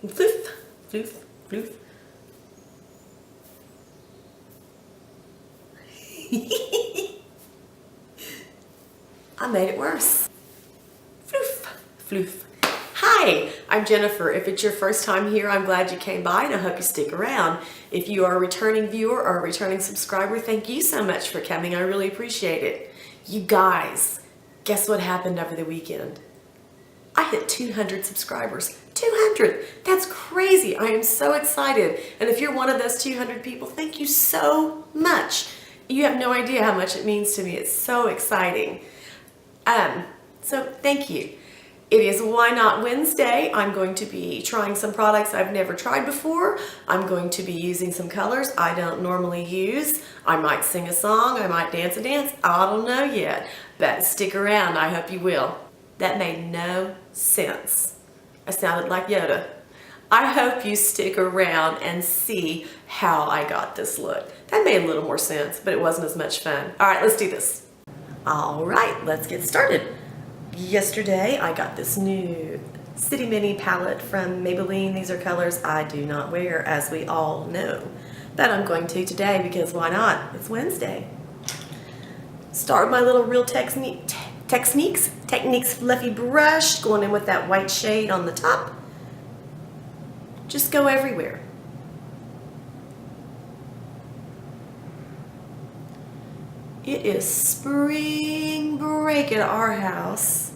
Floof, floof, floof. I made it worse. Floof, floof. Hi, I'm Jennifer. If it's your first time here, I'm glad you came by and I hope you stick around. If you are a returning viewer or a returning subscriber, thank you so much for coming. I really appreciate it. You guys, guess what happened over the weekend? I hit 200 subscribers. 200! That's crazy. I am so excited. And if you're one of those 200 people, thank you so much. You have no idea how much it means to me. It's so exciting. So thank you. It is Why Not Wednesday. I'm going to be trying some products I've never tried before. I'm going to be using some colors I don't normally use. I might sing a song, I might dance a dance, I don't know yet. But stick around, I hope you will. That made no sense. I sounded like Yoda. I hope you stick around and see how I got this look. That made a little more sense, but it wasn't as much fun. All right, let's do this. All right, let's get started. Yesterday, I got this new CityMini palette from Maybelline. These are colors I do not wear, as we all know. But I'm going to today because why not? It's Wednesday. Start with my little Real Techniques fluffy brush, going in with that white shade on the top. Just go everywhere. It is spring break at our house.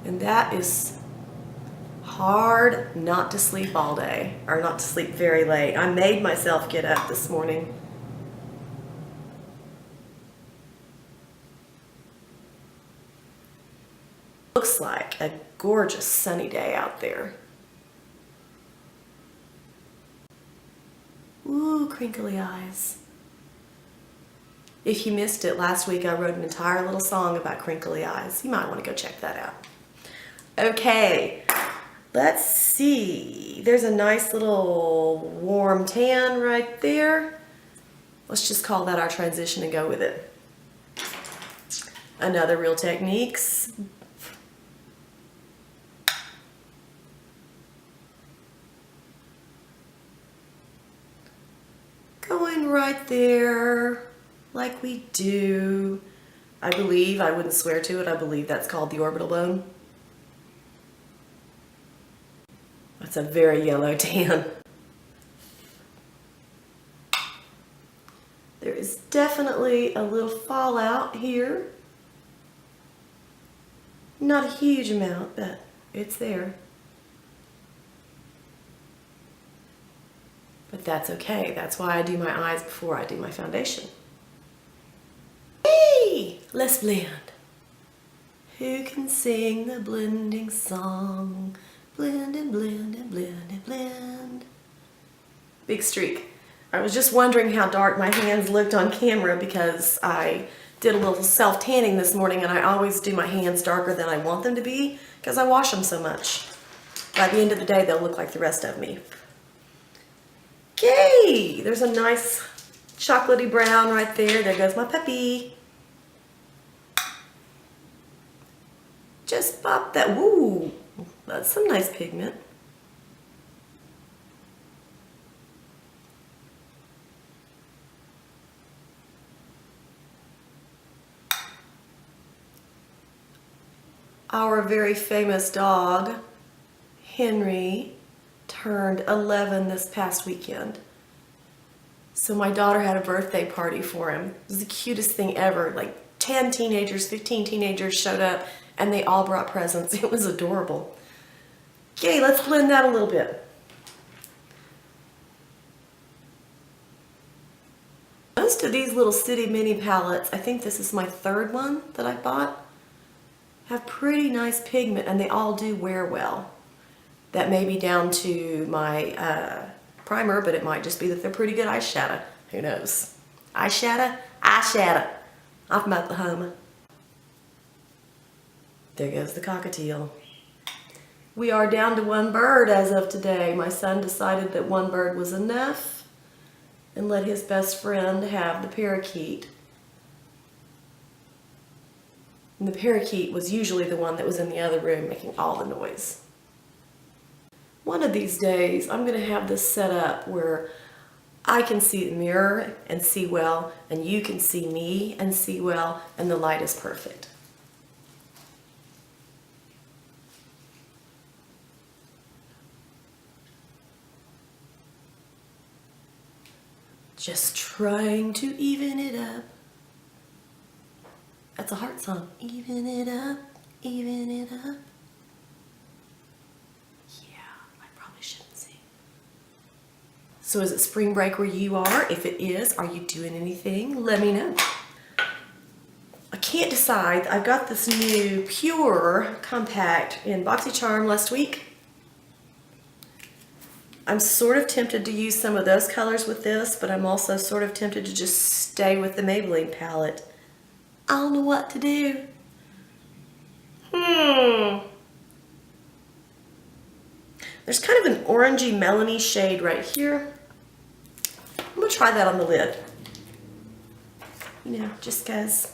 And that is hard not to sleep all day, or not to sleep very late. I made myself get up this morning. Looks like a gorgeous sunny day out there. Ooh, crinkly eyes. If you missed it, last week I wrote an entire little song about crinkly eyes. You might want to go check that out. Okay, let's see. There's a nice little warm tan right there. Let's just call that our transition and go with it. Another Real Techniques. Going right there, like we do. I believe, I wouldn't swear to it, I believe that's called the orbital bone. That's a very yellow tan. There is definitely a little fallout here. Not a huge amount, but it's there. But that's okay. That's why I do my eyes before I do my foundation. Hey, let's blend. Who can sing the blending song? Blend and blend and blend and blend. Big streak. I was just wondering how dark my hands looked on camera because I did a little self-tanning this morning and I always do my hands darker than I want them to be because I wash them so much. By the end of the day, they'll look like the rest of me. Okay, there's a nice chocolatey brown right there. There goes my puppy. Just pop that. Woo, that's some nice pigment. Our very famous dog, Henry, turned 11 this past weekend. So my daughter had a birthday party for him. It was the cutest thing ever. Like 10 teenagers, 15 teenagers showed up and they all brought presents. It was adorable. Okay, let's blend that a little bit. Most of these little CityMini palettes, I think this is my third one that I bought, have pretty nice pigment and they all do wear well. That may be down to my primer, but it might just be that they're pretty good eyeshadow. Who knows? Eyeshadow? Eyeshadow. I'm about the home. There goes the cockatiel. We are down to one bird as of today. My son decided that one bird was enough and let his best friend have the parakeet. And the parakeet was usually the one that was in the other room making all the noise. One of these days, I'm going to have this set up where I can see the mirror and see well, and you can see me and see well, and the light is perfect. Just trying to even it up. That's a heart song. Even it up, even it up. Yeah, I probably shouldn't sing. So is it spring break where you are? If it is, are you doing anything? Let me know. I can't decide. I got this new Pure Compact in BoxyCharm last week. I'm sort of tempted to use some of those colors with this, but I'm also sort of tempted to just stay with the Maybelline palette. I don't know what to do. There's kind of an orangey melony shade right here. I'm gonna try that on the lid. You know, just cause.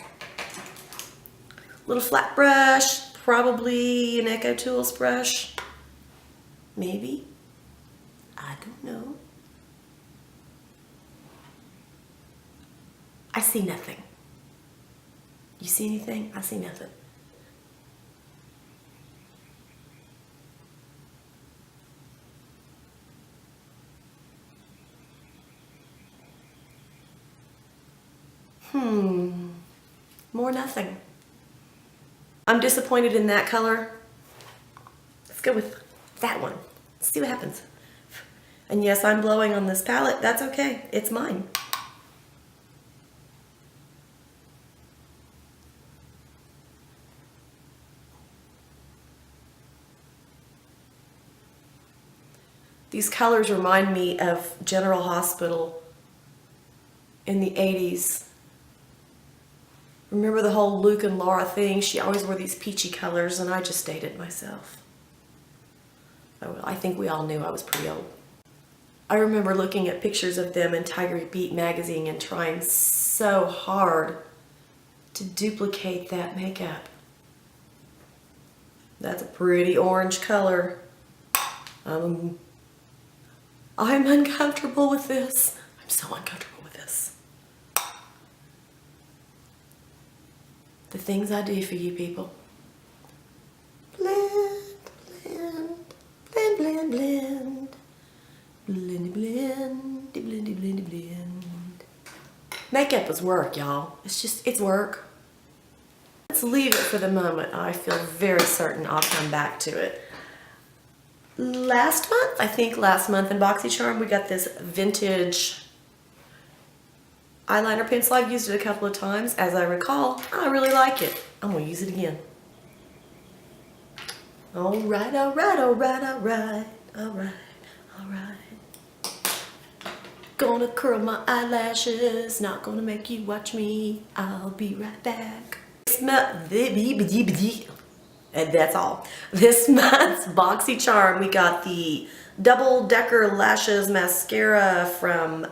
Little flat brush, probably an Echo Tools brush. Maybe. I don't know. I see nothing. You see anything? I see nothing. More nothing. I'm disappointed in that color. Let's go with that one. Let's see what happens. And yes, I'm blowing on this palette. That's okay. It's mine. These colors remind me of General Hospital in the 80s. Remember the whole Luke and Laura thing? She always wore these peachy colors, and I just dated myself. Oh, I think we all knew I was pretty old. I remember looking at pictures of them in Tiger Beat magazine and trying so hard to duplicate that makeup. That's a pretty orange color. I'm uncomfortable with this. I'm so uncomfortable with this. The things I do for you people. Blend, blend, blend, blend, blend. Blendy, blendy, blendy, blendy, blend. Makeup is work, y'all. It's work. Let's leave it for the moment. I feel very certain I'll come back to it. Last month in BoxyCharm, we got this vintage eyeliner pencil. I've used it a couple of times. As I recall, I really like it. I'm gonna use it again. All right, all right, all right, all right, all right, all right. Gonna curl my eyelashes, not gonna make you watch me. I'll be right back. And that's all. This month's BoxyCharm, we got the Double Decker Lashes Mascara from,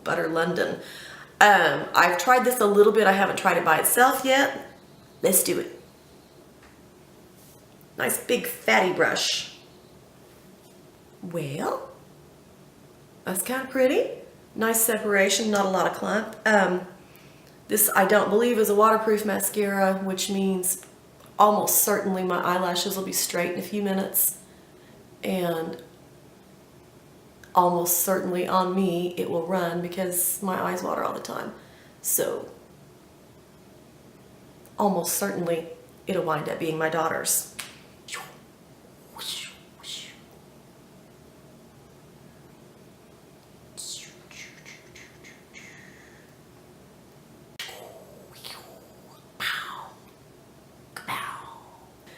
Butter London. I've tried this a little bit. I haven't tried it by itself yet. Let's do it. Nice big fatty brush. Well, that's kind of pretty. Nice separation, not a lot of clump. This, I don't believe, is a waterproof mascara, which means almost certainly my eyelashes will be straight in a few minutes, and almost certainly on me it will run because my eyes water all the time. So almost certainly it'll wind up being my daughter's.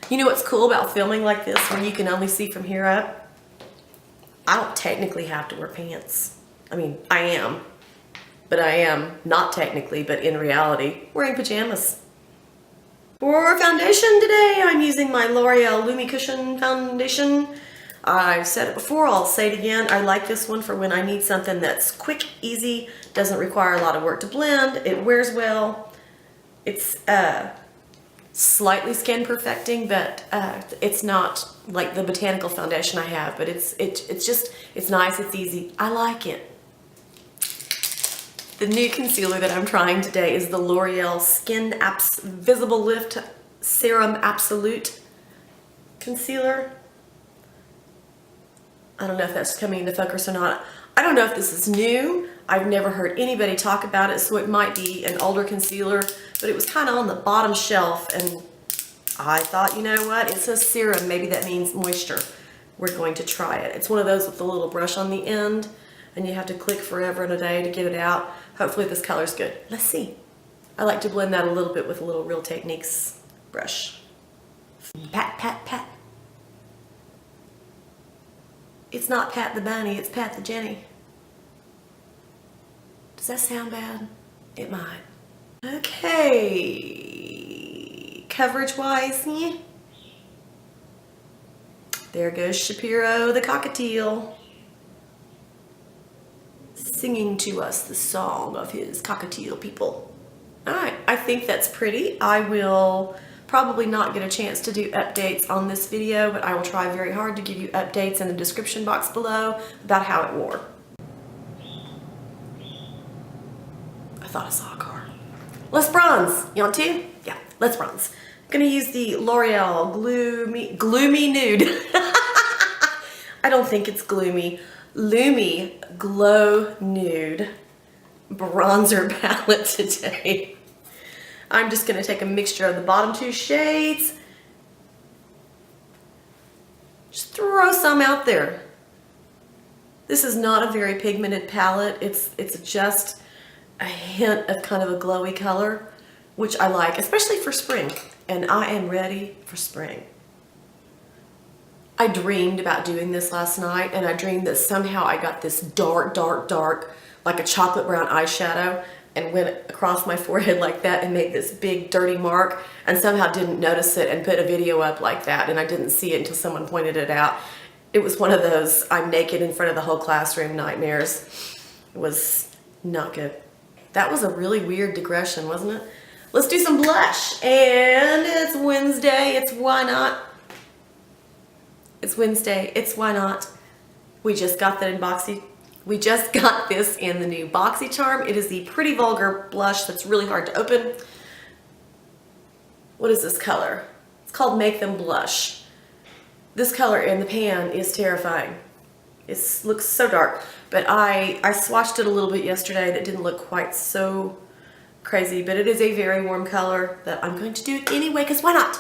You know what's cool about filming like this where you can only see from here up? I don't technically have to wear pants. I mean, I am. But I am not technically, but in reality, wearing pajamas. For foundation today, I'm using my L'Oreal Lumi Cushion Foundation. I've said it before, I'll say it again. I like this one for when I need something that's quick, easy, doesn't require a lot of work to blend, it wears well. It's slightly skin perfecting, but it's not like the botanical foundation I have, but it's nice, it's easy. I like it. The new concealer that I'm trying today is the L'Oreal Skin Apps Visible Lift Serum Absolute Concealer. I don't know if that's coming into focus or not. I don't know if this is new. I've never heard anybody talk about it, so it might be an older concealer, but it was kind of on the bottom shelf, and I thought, you know what, it says serum, maybe that means moisture. We're going to try it. It's one of those with the little brush on the end, and you have to click forever and a day to get it out. Hopefully this color's good. Let's see. I like to blend that a little bit with a little Real Techniques brush. Pat, pat, pat. It's not Pat the Bunny, it's Pat the Jenny. Does that sound bad? It might. Okay. Coverage-wise, yeah. There goes Shapiro the cockatiel, singing to us the song of his cockatiel people. Alright, I think that's pretty. I will probably not get a chance to do updates on this video, but I will try very hard to give you updates in the description box below about how it wore. I thought I saw a car. Let's bronze. You want to? Yeah, let's bronze. I'm gonna use the L'Oreal Gloomy Nude. I don't think it's gloomy. Lumi Glow Nude bronzer palette today. I'm just going to take a mixture of the bottom two shades. Just throw some out there. This is not a very pigmented palette. It's just a hint of kind of a glowy color, which I like, especially for spring. And I am ready for spring. I dreamed about doing this last night, and I dreamed that somehow I got this dark, like a chocolate brown eyeshadow, and went across my forehead like that and made this big dirty mark, and somehow didn't notice it and put a video up like that, and I didn't see it until someone pointed it out. It was one of those I'm naked in front of the whole classroom nightmares. It was not good. That was a really weird digression, wasn't it? Let's do some blush, and it's Wednesday, it's why not? It's Wednesday, it's why not? We just got that in We just got this in the new BoxyCharm. It is the Pretty Vulgar blush that's really hard to open. What is this color? It's called Make Them Blush. This color in the pan is terrifying. It looks so dark, but I swatched it a little bit yesterday that didn't look quite so crazy, but it is a very warm color that I'm going to do it anyway, because why not?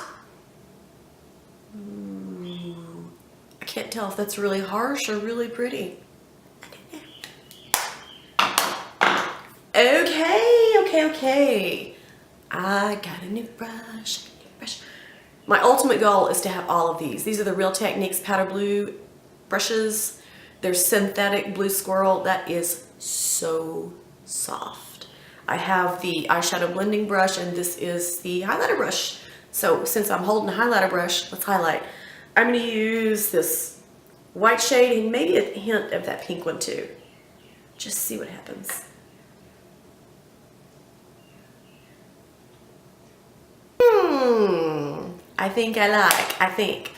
I can't tell if that's really harsh or really pretty. Okay. I got a new brush, My ultimate goal is to have all of these. These are the Real Techniques powder blue brushes. They're synthetic blue squirrel. That is so soft. I have the eyeshadow blending brush, and this is the highlighter brush. So since I'm holding a highlighter brush, let's highlight. I'm going to use this white shade and maybe a hint of that pink one too. Just see what happens. I think.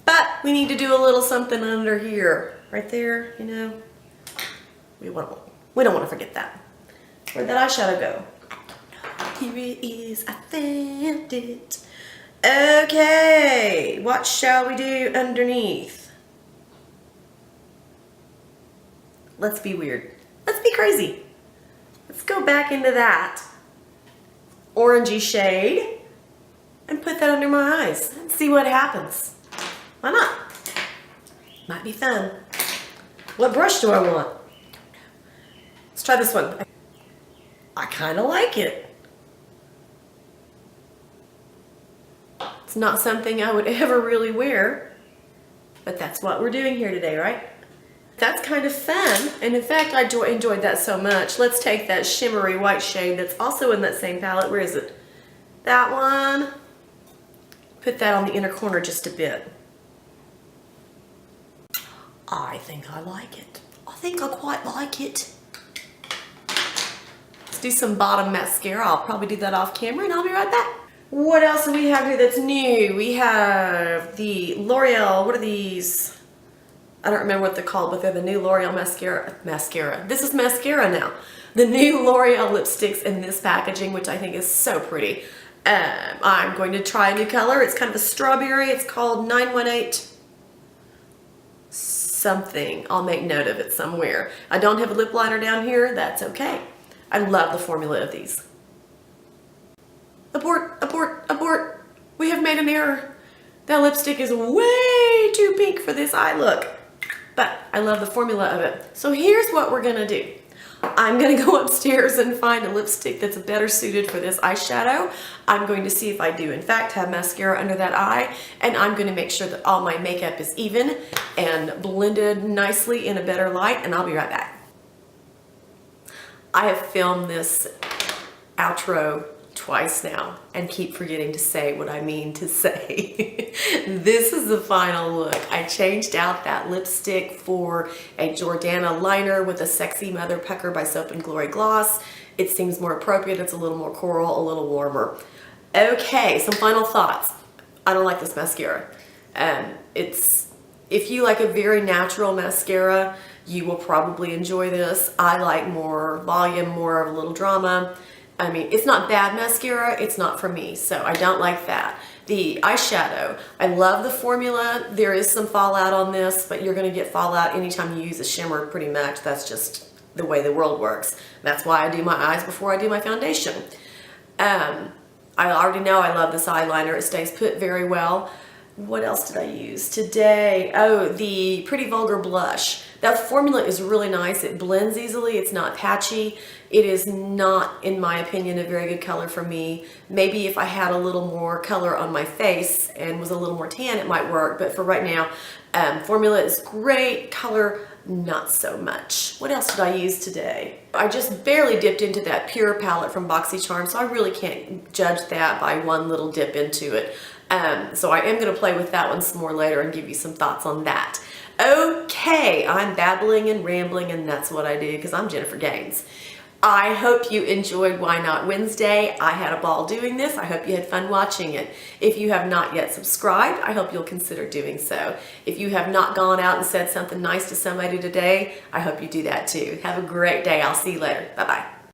But we need to do a little something under here. Right there, you know. We don't want to forget that. Where'd that eyeshadow go? I don't know. Here it is. I found it. Okay. What shall we do underneath? Let's be weird. Let's be crazy. Let's go back into that orangey shade and put that under my eyes and see what happens. Why not? Might be fun. What brush do I want? Let's try this one. I kind of like it. It's not something I would ever really wear, but that's what we're doing here today, right? That's kind of fun, and in fact I enjoyed that so much. Let's take that shimmery white shade that's also in that same palette. Where is it? That one. Put that on the inner corner just a bit. I think I like it. I think I quite like it. Let's do some bottom mascara. I'll probably do that off camera and I'll be right back. What else do we have here that's new? We have the L'Oreal, what are these? I don't remember what they're called, but they're the new L'Oreal mascara. This is mascara now. The new L'Oreal lipsticks in this packaging, which I think is so pretty. I'm going to try a new color. It's kind of a strawberry. It's called 918 something. I'll make note of it somewhere. I don't have a lip liner down here. That's okay. I love the formula of these. Abort, abort, abort. We have made an error. That lipstick is way too pink for this eye look. But I love the formula of it. So here's what we're gonna do. I'm gonna go upstairs and find a lipstick that's better suited for this eyeshadow. I'm going to see if I do in fact have mascara under that eye, and I'm gonna make sure that all my makeup is even and blended nicely in a better light, and I'll be right back. I have filmed this outro twice now and keep forgetting to say what I mean to say. This is the final look. I changed out that lipstick for a Jordana liner with a Sexy Mother Pucker by Soap and Glory gloss. It seems more appropriate. It's a little more coral, a little warmer. Okay, some final thoughts. I don't like this mascara. If you like a very natural mascara, you will probably enjoy this. I like more volume, more of a little drama. I mean, it's not bad mascara, it's not for me, so I don't like that. The eyeshadow, I love the formula. There is some fallout on this, but you're gonna get fallout anytime you use a shimmer pretty much. That's just the way the world works. That's why I do my eyes before I do my foundation. I already know I love this eyeliner. It stays put very well. What else did I use today? Oh, the Pretty Vulgar blush. That formula is really nice. It blends easily. It's not patchy. It is not, in my opinion, a very good color for me. Maybe if I had a little more color on my face and was a little more tan, it might work. But for right now, formula is great. Color, not so much. What else did I use today? I just barely dipped into that Pure palette from BoxyCharm, so I really can't judge that by one little dip into it. So I am going to play with that one some more later and give you some thoughts on that. Okay, I'm babbling and rambling, and that's what I do because I'm Jennifer Gaines. I hope you enjoyed Why Not Wednesday. I had a ball doing this. I hope you had fun watching it. If you have not yet subscribed, I hope you'll consider doing so. If you have not gone out and said something nice to somebody today, I hope you do that too. Have a great day. I'll see you later. Bye-bye.